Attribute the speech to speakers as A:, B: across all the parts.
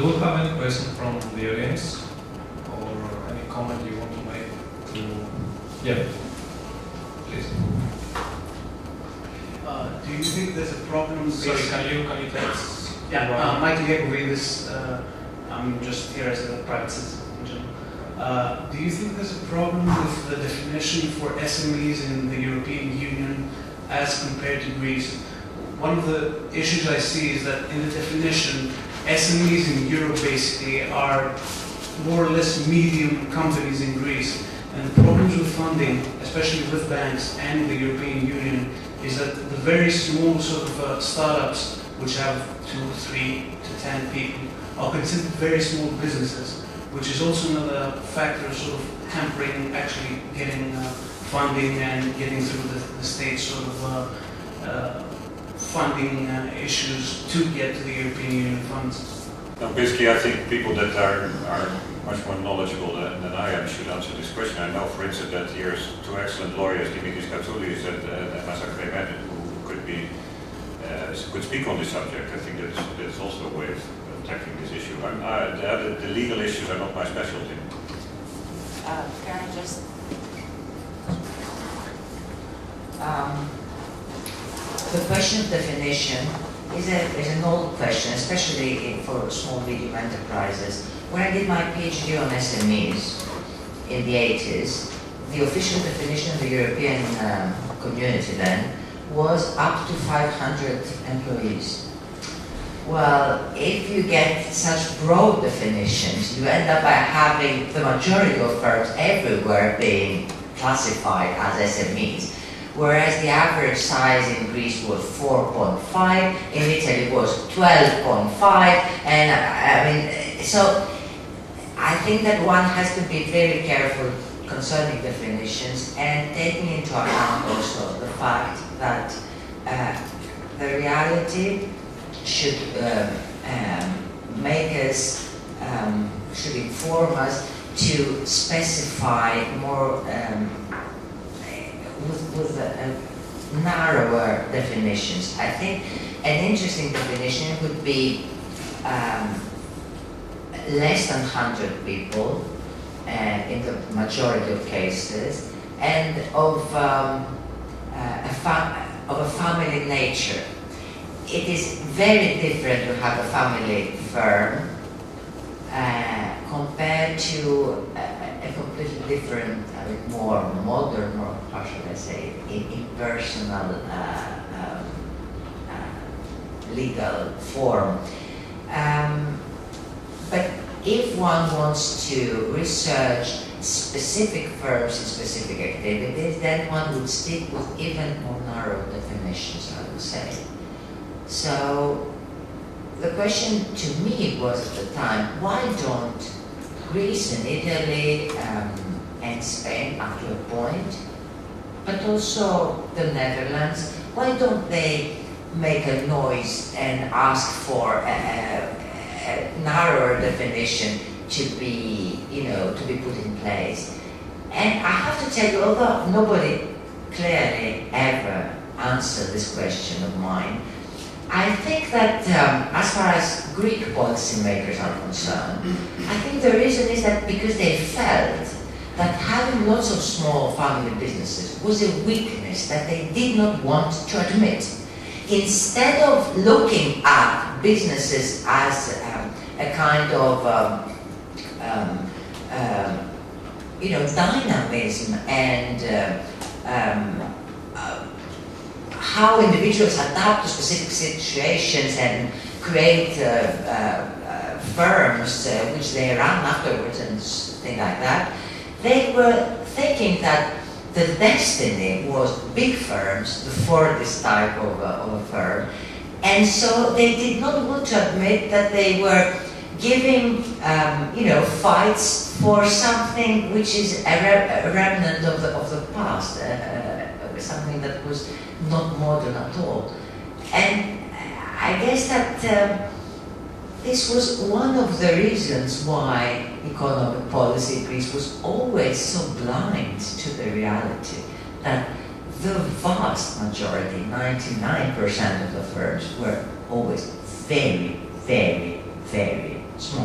A: Do you have any question from the audience or any comment you want to make? Yeah, please.
B: Do you think there's a problem?
A: Sorry, can you tell us?
B: Yeah, Michael Yakovlevis, I'm just here as a private citizen in general. Do you think there's a problem with the definition for SMEs in the European Union as compared to Greece? One of the issues I see is that in the definition, SMEs in Europe basically are more or less medium companies in Greece. And the problems with funding, especially with banks and the European Union, is that the very small sort of startups, which have 2, 3 to 10 people, are considered very small businesses, which is also another factor sort of hampering actually getting funding and getting through the state sort of funding issues to get to the European Union funds.
C: Now, basically, I think people that are much more knowledgeable than I am should answer this question. I know, for instance, that here's two excellent lawyers, Dimitris Katsoulis and Masa Kremenet, who could speak on this subject. I think that's also a way of tackling this issue. The legal issues are not my specialty.
D: Can I just... the question of definition is an old question, especially for small medium enterprises. When I did my PhD on SMEs in the 80s, the official definition of the European community then was up to 500 employees. Well, if you get such broad definitions, you end up by having the majority of firms everywhere being classified as SMEs. Whereas the average size in Greece was 4.5, in Italy was 12.5, and I mean, so I think that one has to be very careful concerning definitions and taking into account also the fact that the reality should make us, should inform us to specify more with narrower definitions. I think an interesting definition would be less than 100 people in the majority of cases, and of a family nature. It is very different to have a family firm compared to a completely different, more modern, or how should I say, impersonal legal form. But if one wants to research specific firms and specific activities, then one would stick with even more narrow definitions, I would say. So the question to me was at the time, why don't Greece and Italy and Spain up to a point, but also the Netherlands, why don't they make a noise and ask for a narrower definition to be, to be put in place? And I have to tell you, although nobody clearly ever answered this question of mine, I think that as far as Greek policymakers are concerned, I think the reason is that because they felt that having lots of small family businesses was a weakness that they did not want to admit. Instead of looking at businesses as a kind of dynamism and how individuals adapt to specific situations and create firms which they run afterwards and things like that, they were thinking that the destiny was big firms before this type of a firm, and so they did not want to admit that they were giving fights for something which is a remnant of the past, something that was not modern at all. And I guess that this was one of the reasons why economic policy in Greece was always so blind to the reality that the vast majority, 99% of the firms, were always very, very, very small.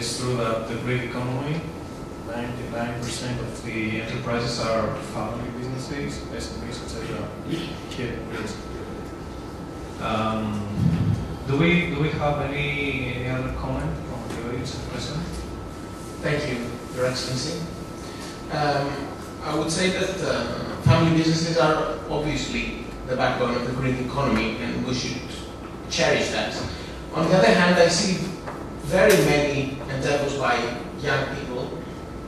A: it's true that the Greek economy, 99% of the enterprises are family businesses, SMEs, etc. Here, yes. Do we have any other comment from the audience present?
E: Thank you, Your Excellency. I would say that family businesses are obviously the backbone of the Greek economy, and we should cherish that. On the other hand, I see very many endeavors by young people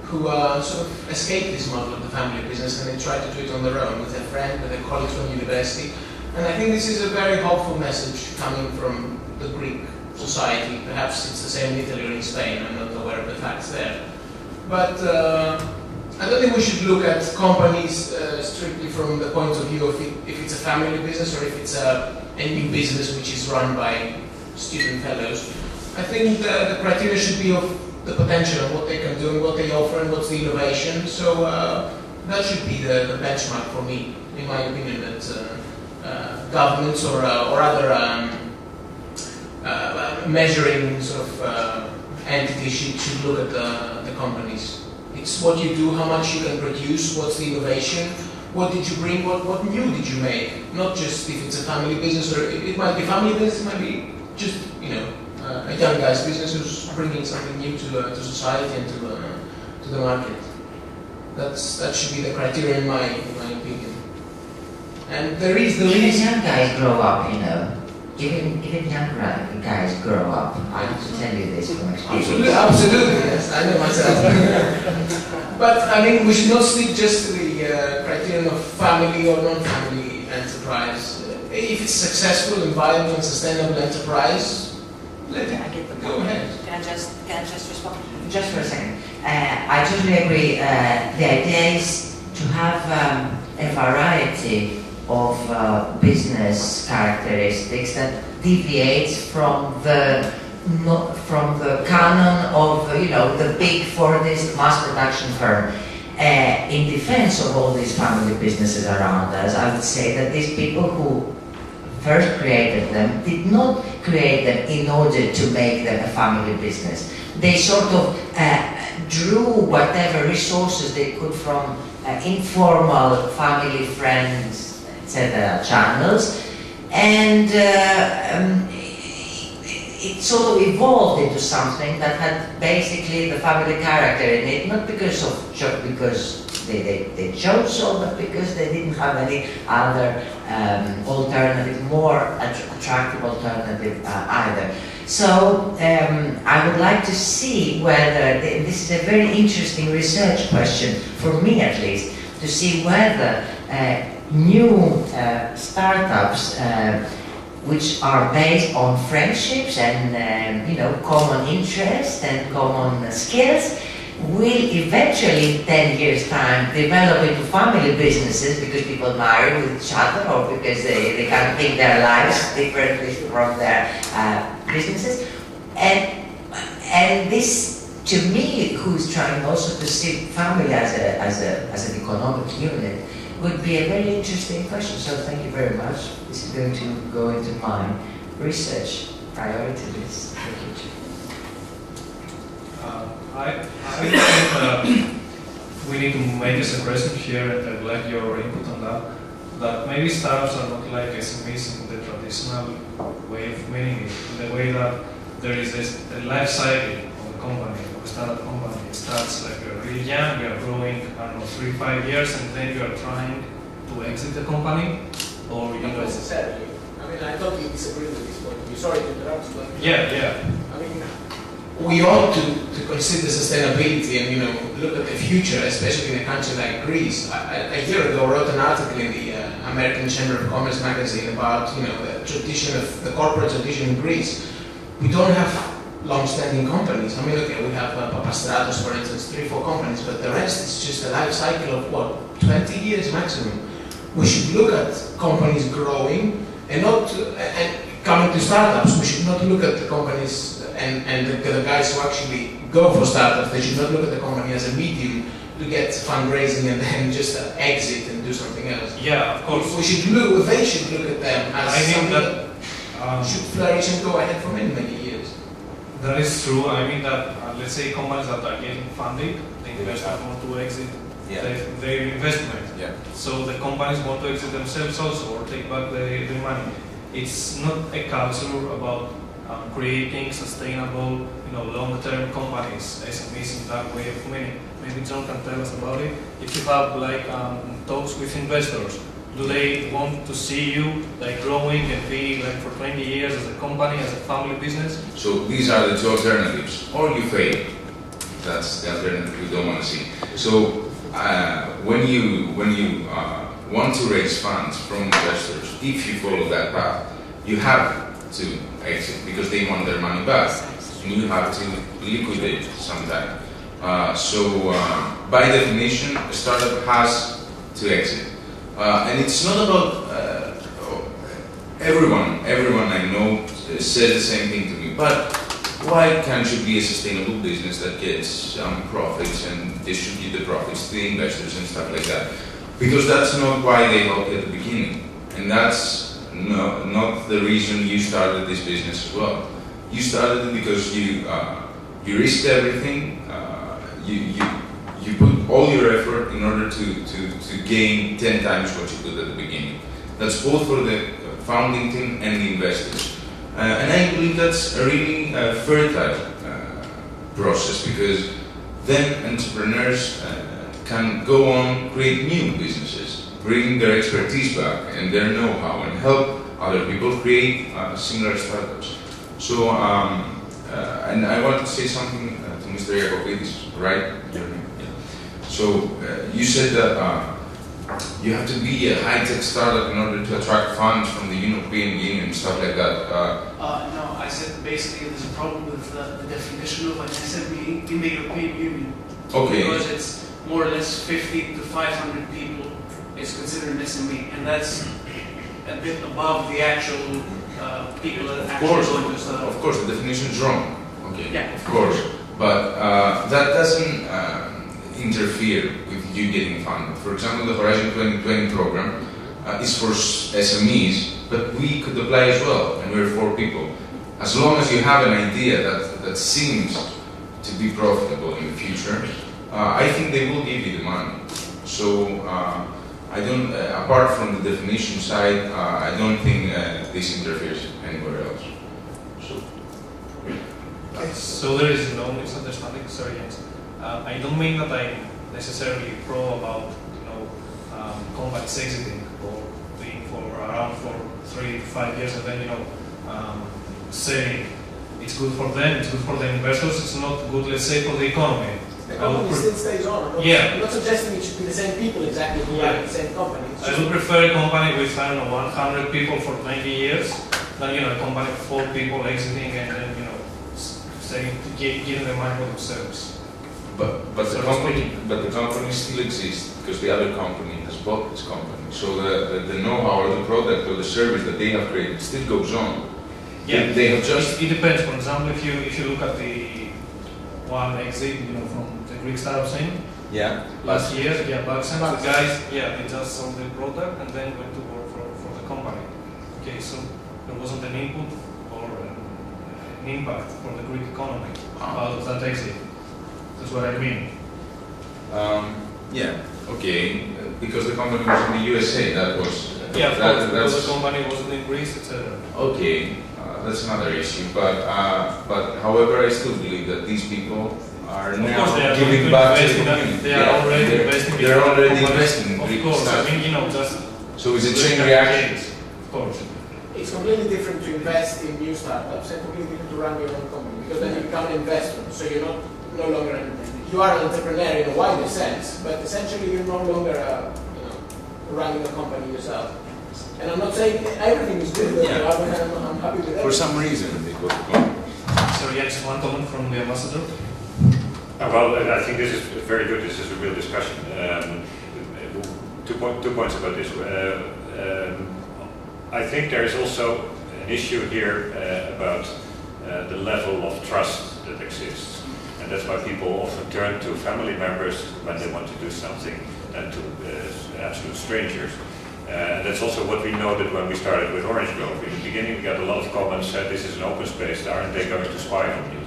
E: who sort of escape this model of the family business, and they try to do it on their own with their friend, with their colleagues from university. And I think this is a very hopeful message coming from the Greek society. Perhaps it's the same in Italy or in Spain. I'm not aware of the facts there. But I don't think we should look at companies strictly from the point of view of if it's a family business or if it's a new business which is run by student fellows. I think the criteria should be of the potential of what they can do and what they offer and what's the innovation. So that should be the benchmark for me, in my opinion, that governments or other measuring sort of entities should look at the companies. It's what you do, how much you can produce, what's the innovation, what did you bring, what new did you make? Not just if it's a family business, or it might be family business, it might be just, you know, a young guy's business who's bringing something new to society and to the market. That should be the criteria in my opinion. And there is the
D: Even young guys grow up, you know. Even young guys grow up. I have to tell you this from experience.
E: Absolutely, yes. I know myself. But I mean, we should not stick just to the criterion of family or non-family enterprise. If it's successful and viable and sustainable enterprise, let it go ahead.
F: Can I just respond?
D: Just for a second. I totally agree. The idea is to have a variety of business characteristics that deviates from the canon of the big Fordist mass production firm. In defense of all these family businesses around us, I would say that these people who first created them did not create them in order to make them a family business. They sort of drew whatever resources they could from informal family, friends, etc. channels, and it sort of evolved into something that had basically the family character in it, not because they chose so, but because they didn't have any other alternative, more attractive alternative either. So I would like to see whether, this is a very interesting research question, for me at least, to see whether new startups which are based on friendships and common interests and common skills will eventually in 10 years time develop into family businesses because people marry with each other or because they can think their lives differently from their businesses. And this, to me, who's trying also to see family as an economic unit, would be a very interesting question. So thank you very much. This is going to go into my research priority list for the future.
A: I think we need to make a suggestion here, and I'd like your input on that. That maybe startups are not like SMEs in the traditional way of meaning it, in the way that there is a life cycle of a company, of a startup company. It starts like you're really young, we are growing, I don't know, 3-5 years, and then you are trying to exit the company, or you
E: Not
A: know.
E: necessarily. I mean, I totally disagree with this point of view. Sorry to interrupt, but
A: Yeah.
E: I mean, we ought to consider sustainability and look at the future, especially in a country like Greece. A year ago, I wrote an article in the American Chamber of Commerce magazine about the tradition of the corporate tradition in Greece. We don't have long-standing companies. I mean, okay, we have Papastratos, for instance, 3-4 companies, but the rest is just a life cycle of what, 20 years maximum. We should look at companies growing and not and coming to startups. We should not look at the companies and the guys who actually go for startups. They should not look at the company as a medium to get fundraising and then just exit and do something else.
A: Yeah, of course.
E: They should look at them as
A: I think
E: something
A: that
E: should flourish and go ahead for many, many years.
A: That is true. I mean that, let's say companies that are getting funded, the investors want to exit their investment.
F: Yeah.
A: So the companies want to exit themselves also or take back the money. It's not a culture about creating sustainable, long-term companies, SMEs in that way of meaning. Maybe John can tell us about it. If you have like talks with investors, do they want to see you like growing and be like for 20 years as a company, as a family business?
F: So these are the two alternatives. Or you fail. That's the alternative we don't want to see. So when you want to raise funds from investors, if you follow that path, you have to exit because they want their money back, and you have to liquidate sometime. So by definition, a startup has to exit. And it's not about everyone I know says the same thing to me, but why can't you be a sustainable business that gets profits and distribute the profits to the investors and stuff like that? Because that's not why they helped at the beginning, and that's not the reason you started this business as well. You started it because you risked everything, you put all your effort in order to gain 10 times what you put at the beginning. That's both for the founding team and the investors. And I believe that's a really fertile process, because then entrepreneurs can go on, create new businesses, bring their expertise back and their know-how and help other people create similar startups. So, and I want to say something to Mr. Jakobidis, right? Yeah. So, you said that you have to be a high-tech startup in order to attract funds from the European Union and stuff like that.
B: No, I said basically there's a problem with the definition of an SME in the European Union.
F: Okay.
B: Because it's more or less 50 to 500 people is considered an SME, and that's a bit above the actual people that actually go into a startup.
F: Of course, the definition is wrong. Okay.
B: Yeah.
F: Of course. But that doesn't interfere with you getting funded. For example, the Horizon 2020 program is for SMEs, but we could apply as well, and we're 4 people. As long as you have an idea that seems to be profitable in the future, I think they will give you the money. So I don't, apart from the definition side, I don't think this interferes anywhere else.
A: So there is no misunderstanding. Sorry, Jens. I don't mean that I'm necessarily pro about companies exiting or being around for 3 to 5 years and then saying it's good for them, it's good for the investors, it's not good, let's say, for the economy.
E: The company still stays on.
A: I'm
E: not suggesting it should be the same people exactly who are in the same company.
A: I would prefer a company with 100 people for 20 years than a company with 4 people exiting and then saying giving them money for themselves.
F: But the company still exists because the other company has bought this company. So the know-how or the product or the service that they have created still goes on.
A: Yeah,
F: they have just.
A: It depends. For example, if you look at the one exit, from the Greek startup scene.
F: Yeah.
A: Last year, Baxen, the guys, they just sold the product and then went to work for the company. Okay, so there wasn't an input or an impact for the Greek economy out of that exit. That's what I mean.
F: Yeah. Okay. Because the company was in the USA, that was.
A: Yeah, because the company wasn't in Greece, etc.
F: Okay, that's another issue. But however, I still believe that these people are now giving back to the community.
A: They are already investing.
F: They're already investing in
A: Of
F: Greek
A: course,
F: stuff.
A: I mean, just.
F: So it's a chain reaction.
A: Of course.
E: It's completely different to invest in new startups and completely different to run your own company, because then you become an investor. So you're no longer you are an entrepreneur in a wider sense, but essentially you're no longer running a company yourself. And I'm not saying everything is good, but I'm happy with that.
F: For some reason, they go to company.
A: So yes, one comment from the ambassador.
C: Well, I think this is very good. This is a real discussion. 2 points about this. I think there is also an issue here about the level of trust that exists. And that's why people often turn to family members when they want to do something and to absolute strangers. That's also what we noted when we started with Orange Grove. In the beginning we got a lot of comments said this is an open space, aren't they going to spy on you?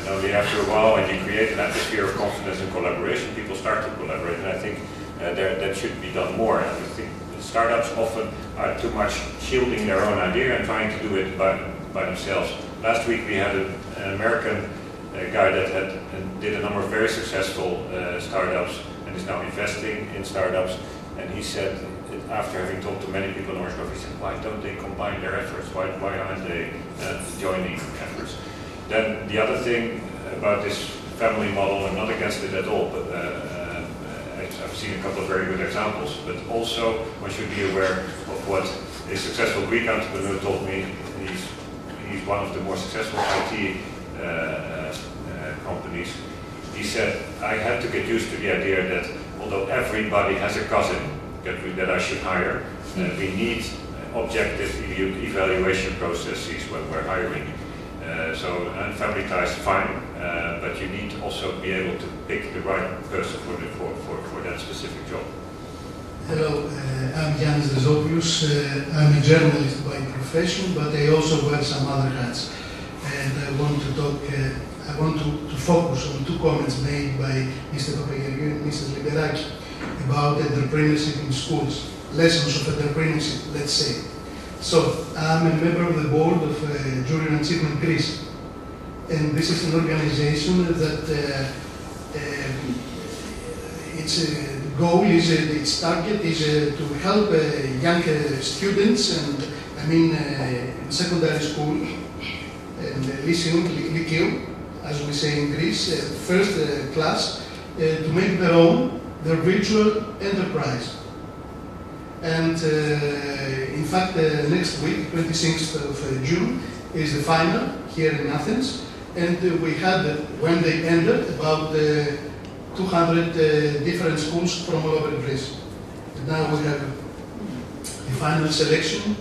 C: And only after a while, when you create an atmosphere of confidence and collaboration, people start to collaborate. And I think that should be done more. And I think startups often are too much shielding their own idea and trying to do it by themselves. Last week we had an American guy that did a number of very successful startups and is now investing in startups. And he said, after having talked to many people in Orange Grove, he said, why don't they combine their efforts? Why aren't they joining efforts? Then the other thing about this family model, I'm not against it at all, but I've seen a couple of very good examples, but also one should be aware of what a successful Greek entrepreneur told me. He's one of the more successful IT companies. He said, I had to get used to the idea that although everybody has a cousin that I should hire, we need objective evaluation processes when we're hiring. So family ties, fine, but you need to also be able to pick the right person for that specific job.
G: Hello, I'm Yanis Rezopius. I'm a journalist by profession, but I also wear some other hats. And I want to talk, I want to focus on two comments made by Mr. Papageriou and Mrs. Liberaki about entrepreneurship in schools, lessons of entrepreneurship, let's say. So, I'm a member of the board of Junior Achievement Greece, and this is an organization that its goal is, its target is to help young students, and I mean secondary school and lyceum, as we say in Greece, first class, to make their virtual enterprise. And in fact, next week, 26th of June, is the final here in Athens. And we had, when they ended, about 200 different schools from all over Greece. And now we have the final selection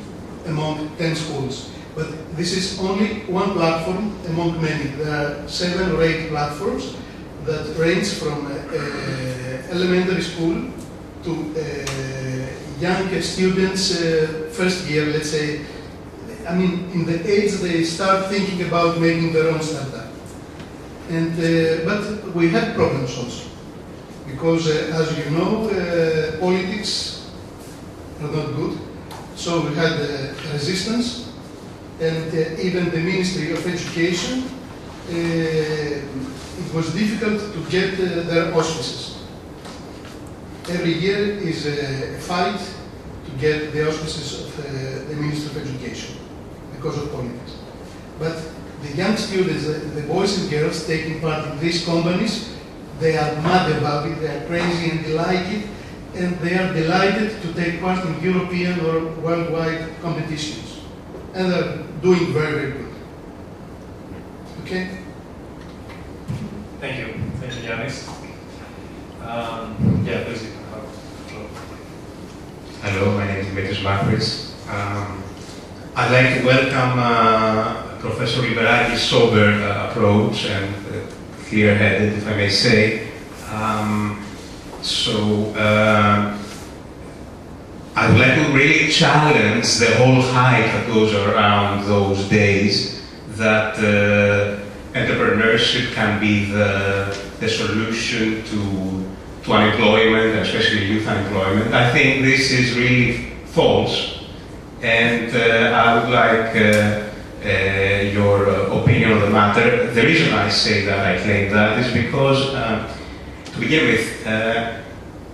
G: among 10 schools. But this is only one platform among many. There are 7 or 8 platforms that range from elementary school to young students, first year, let's say. I mean, in the age they start thinking about making their own startup. And but we had problems also, because as you know, politics are not good. So we had resistance, and even the Ministry of Education, it was difficult to get their auspices. Every year is a fight to get the auspices of the Ministry of Education because of politics. But the young students, the boys and girls taking part in these companies, they are mad about it, they are crazy and they like it, and they are delighted to take part in European or worldwide competitions. And they're doing very, very good. Okay?
A: Thank you. Thank you, Yanis. Yeah, please.
H: Hello, my name is Demetrios Makris. I'd like to welcome Professor Liberaki's sober approach and clear-headed, if I may say. I would like to really challenge the whole hype that goes around those days that entrepreneurship can be the solution to unemployment, especially youth unemployment. I think this is really false, and I would like your opinion on the matter. The reason I say that, I claim that, is because, to begin with,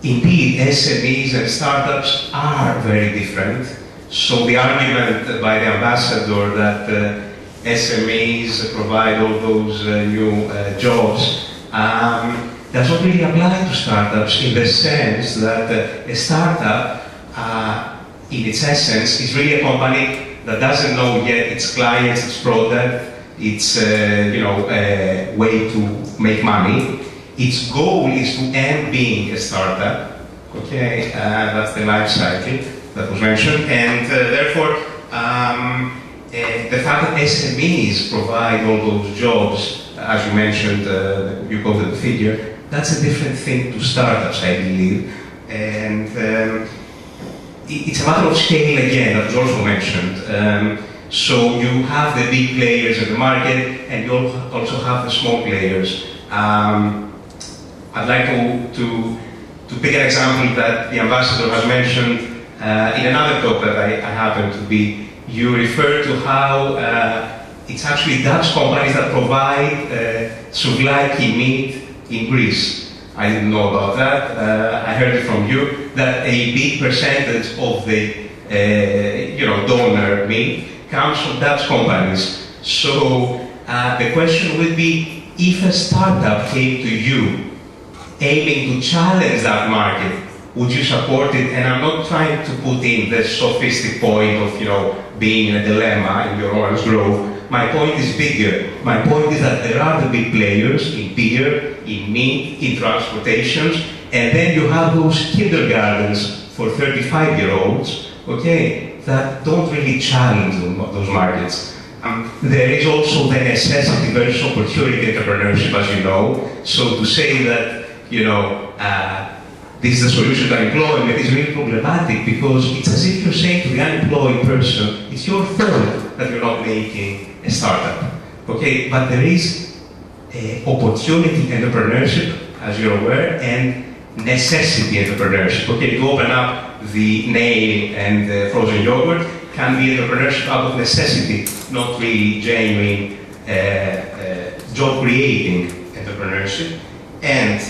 H: indeed, SMEs and startups are very different. So the argument by the ambassador that SMEs provide all those new jobs does not really apply to startups, in the sense that a startup, in its essence, is really a company that doesn't know yet its clients, its product, its way to make money. Its goal is to end being a startup. Okay, that's the life cycle that was mentioned, and therefore the fact that SMEs provide all those jobs, as you mentioned, you quoted the figure, that's a different thing to startups, I believe. And it's a matter of scale again, that was also mentioned. So you have the big players in the market, and you also have the small players. I'd like to pick an example that the ambassador has mentioned in another talk that I happen to be. You refer to how it's actually Dutch companies that provide souvlaki meat in Greece. I didn't know about that. I heard it from you that a big percentage of the donor meat comes from Dutch companies. So the question would be, if a startup came to you aiming to challenge that market, would you support it? And I'm not trying to put in the sophistic point of being in a dilemma in your orange grove. My point is bigger. My point is that there are the big players in beer, in meat, in transportations, and then you have those kindergartens for 35-year-olds, okay, that don't really challenge those markets. There is also the necessity versus opportunity entrepreneurship, as you know. So to say that, this is the solution to unemployment is really problematic, because it's as if you're saying to the unemployed person, it's your fault that you're not making a startup. Okay, but there is opportunity entrepreneurship, as you're aware, and necessity entrepreneurship. Okay, to open up the nail and the frozen yogurt can be entrepreneurship out of necessity, not really genuine job-creating entrepreneurship. And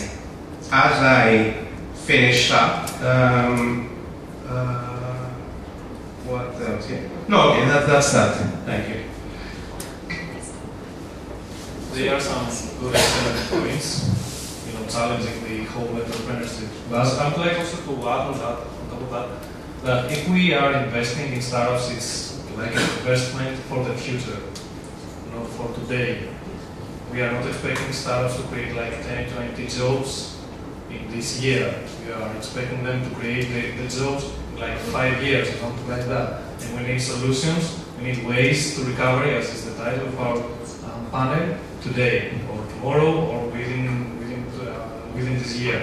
H: as I finish up, what else? Yeah. No, okay, that's that. Thank you.
A: There are some good excellent points, challenging the whole entrepreneurship. But I would like also to add on top of that if we are investing in startups, it's like an investment for the future, not for today. We are not expecting startups to create like 10, 20 jobs in this year. We are expecting them to create the jobs in like 5 years or something like that. And we need solutions, we need ways to recovery, as is the title of our panel, today or tomorrow or within this year.